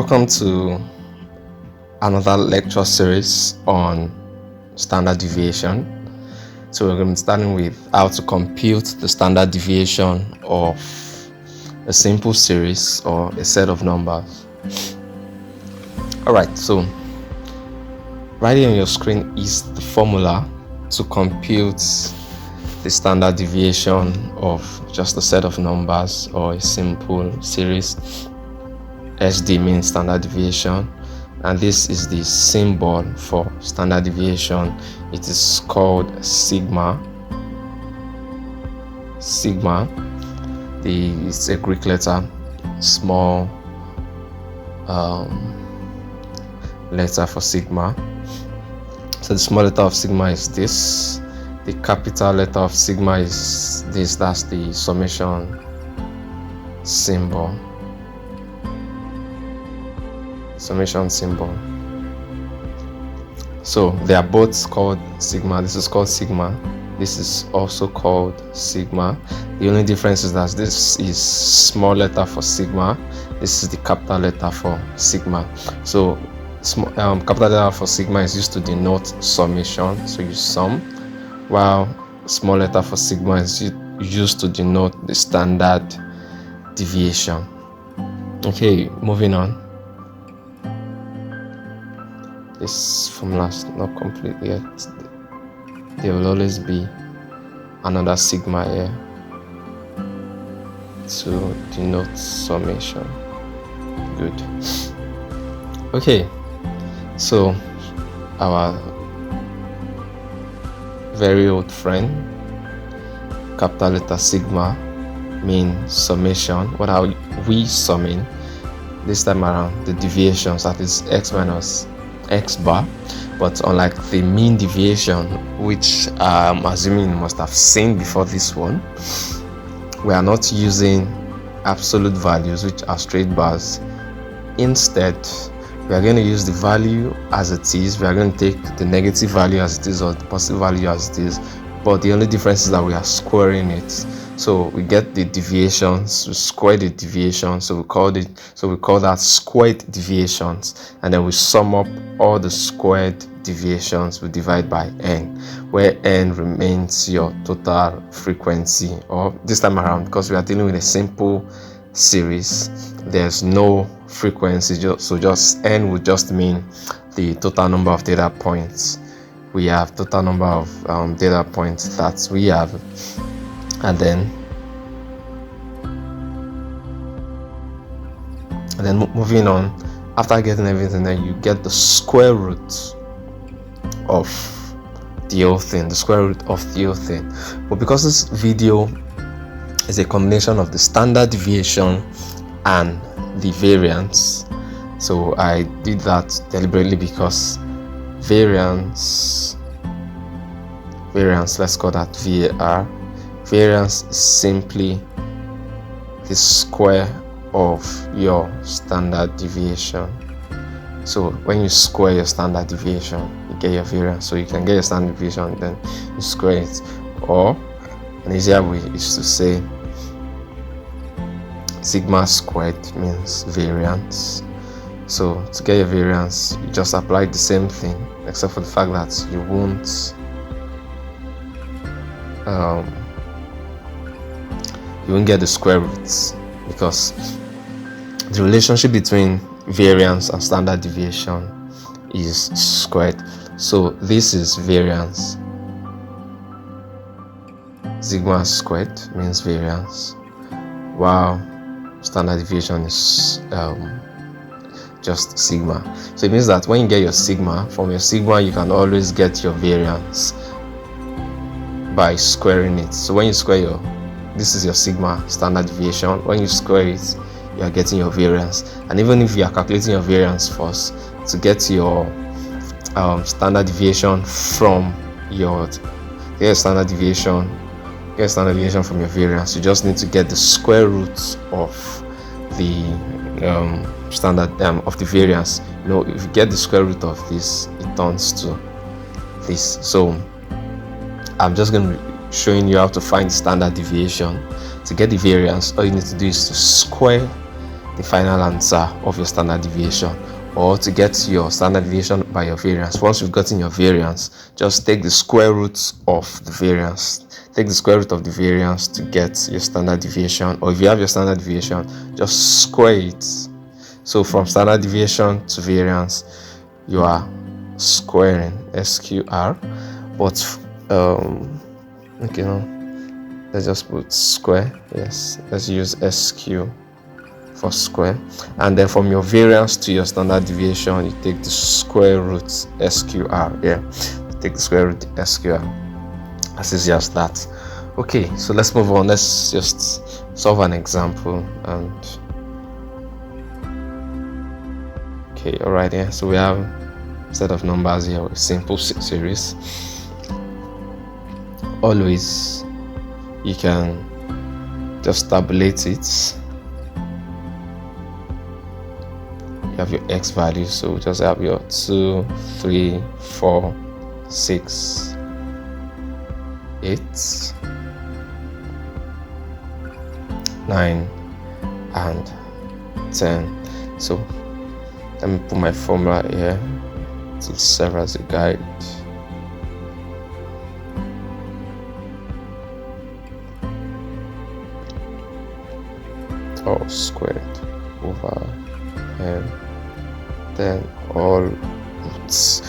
Welcome to another lecture series on standard deviation. So we're going to be starting with how to compute the standard deviation of a simple series or a set of numbers. Alright, so right here on your screen is the formula to compute the standard deviation of just a set of numbers or a simple series. SD means standard deviation, and this is the symbol for standard deviation. It is called sigma. It's a Greek letter, small letter for sigma. So the small letter of sigma is this. The capital letter of sigma is this. That's the summation symbol. So they are both called sigma. This is called sigma. This is also called sigma. The only difference is that this is small letter for sigma. This is the capital letter for sigma. So capital letter for sigma is used to denote summation. So you sum, while small letter for sigma is used to denote the standard deviation. Okay, moving on. This formula is not complete yet. There will always be another sigma here to denote summation. Good. Okay, so our very old friend, capital letter sigma, means summation. What are we summing? This time around, the deviations, that is x minus x bar. But unlike the mean deviation, which I'm assuming you must have seen before this one, we are not using absolute values, which are straight bars. Instead, we are going to use the value as it is. We are going to take the negative value as it is or the positive value as it is, but the only difference is that we are squaring it. So we get the deviations, we square the deviations, so we call that squared deviations, and then we sum up all the squared deviations. We divide by n, where n remains your total frequency. Or this time around, because we are dealing with a simple series, there's no frequency, so just n would just mean the total number of data points. We have total number of data points that we have, and then moving on, after getting everything, then you get the square root of the whole thing, But because this video is a combination of the standard deviation and the variance, so I did that deliberately, because variance, let's call that VAR. Variance is simply the square of your standard deviation. So when you square your standard deviation, you get your variance. So you can get your standard deviation, then you square it. Or an easier way is to say sigma squared means variance. So to get your variance, you just apply the same thing, except for the fact that you won't get the square roots, because the relationship between variance and standard deviation is squared. So this is variance. Sigma squared means variance, while standard deviation is just sigma. So it means that when you get your sigma, from your sigma you can always get your variance by squaring it. So when you square this is your sigma standard deviation. When you square it, you are getting your variance. And even if you are calculating your variance first, to get your standard deviation from your standard deviation from your variance, you just need to get the square root of the standard of the variance. If you get the square root of this, it turns to this. So I'm just going to be showing you how to find standard deviation. To get the variance, all you need to do is to square the final answer of your standard deviation, or to get your standard deviation by your variance. Once you've gotten your variance, just take the square root of the variance. Take the square root of the variance to get your standard deviation, or if you have your standard deviation, just square it. So from standard deviation to variance, you are squaring SQR, but okay, no, let's just put square. Yes, let's use SQ for square, and then from your variance to your standard deviation, you take the square root SQR. Yeah, you take the square root SQR. As easy as that. Okay, so let's move on. Let's just solve an example. And okay, all right. Yeah, so we have a set of numbers here with simple series. Always you can just tabulate it. You have your x value, so just have your 2, 3, 4, 6, 8, 9, and 10. So let me put my formula here to serve as a guide. All squared over n, then all roots.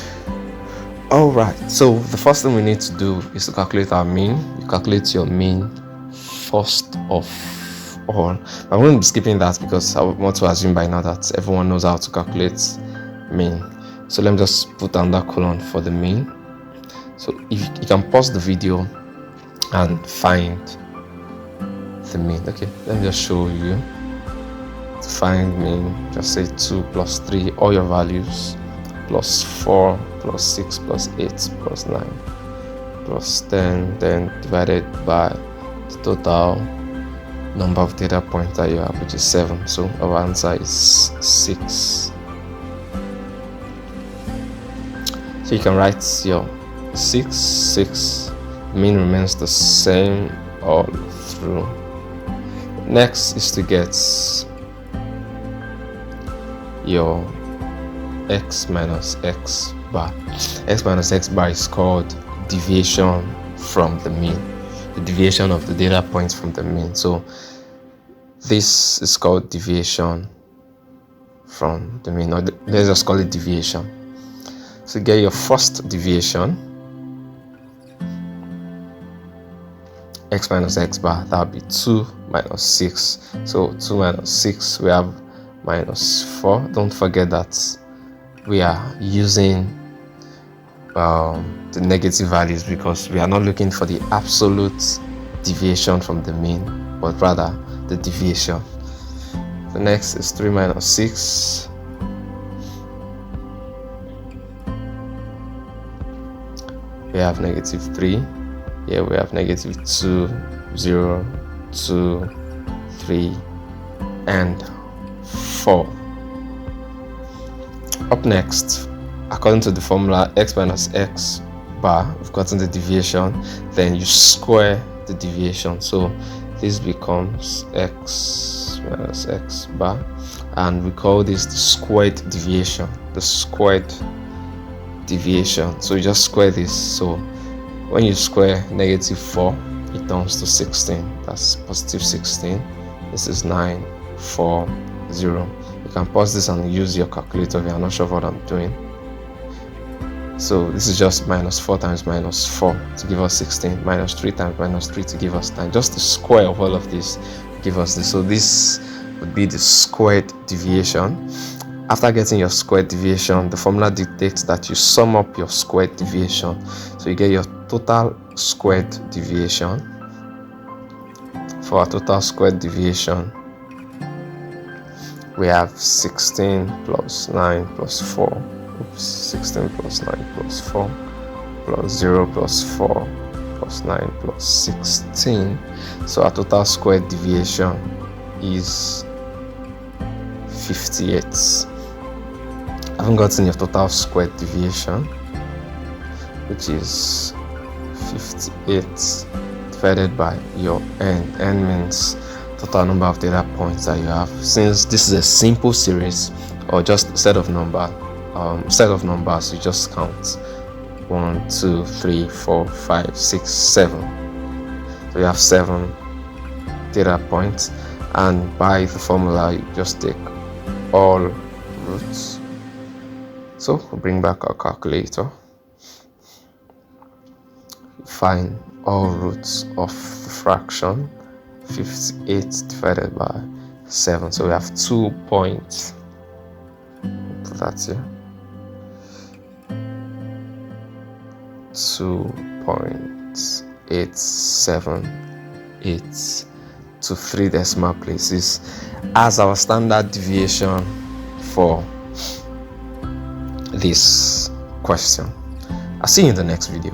All right, so the first thing we need to do is to calculate our mean. You calculate your mean first of all. I'm going to be skipping that because I want to assume by now that everyone knows how to calculate mean. So let me just put down that column for the mean. So if you can pause the video and find the mean. Okay, let me just show you. To find mean, just say 2 plus 3, all your values, plus 4 plus 6 plus 8 plus 9 plus 10, then divided by the total number of data points that you have, which is 7. So our answer is 6. So you can write your 6. Mean remains the same all through. Next is to get your x minus x bar. X minus x bar is called deviation from the mean, the deviation of the data points from the mean. So this is called deviation from the mean, or let's just call it deviation. So get your first deviation, x minus x bar, that would be 2 minus 6. So 2 minus 6, we have minus 4. Don't forget that we are using the negative values because we are not looking for the absolute deviation from the mean, but rather the deviation. The next is 3 minus 6. We have negative 3. Here we have negative 2, 0, 2, 3, and 4. Up next, according to the formula x minus x bar, we've gotten the deviation, then you square the deviation. So this becomes x minus x bar, and we call this the squared deviation. The squared deviation. So you just square this. So when you square negative 4, it turns to 16. That's positive 16. This is 9, 4, 0. You can pause this and use your calculator if you are not sure what I'm doing. So this is just minus 4 times minus 4 to give us 16, minus 3 times minus 3 to give us 9. Just the square of all of this give us this. So this would be the squared deviation. After getting your squared deviation, the formula dictates that you sum up your squared deviation. So you get your total squared deviation. For our total squared deviation, we have 16 plus 9 plus 4. Oops, 16 plus 9 plus 4 plus 0 plus 4 plus 9 plus 16. So our total squared deviation is 58. I haven't gotten your total squared deviation, which is 58 divided by your n. N means total number of data points that you have. Since this is a simple series or just a set of numbers, you just count 1, 2, 3, 4, 5, 6, 7. So you have 7 data points, and by the formula you just take all roots. So we'll bring back our calculator, find all roots of the fraction 58 divided by 7. So we have 2 points. Put that here. 2.878 to 3 decimal places as our standard deviation for this question. I'll see you in the next video.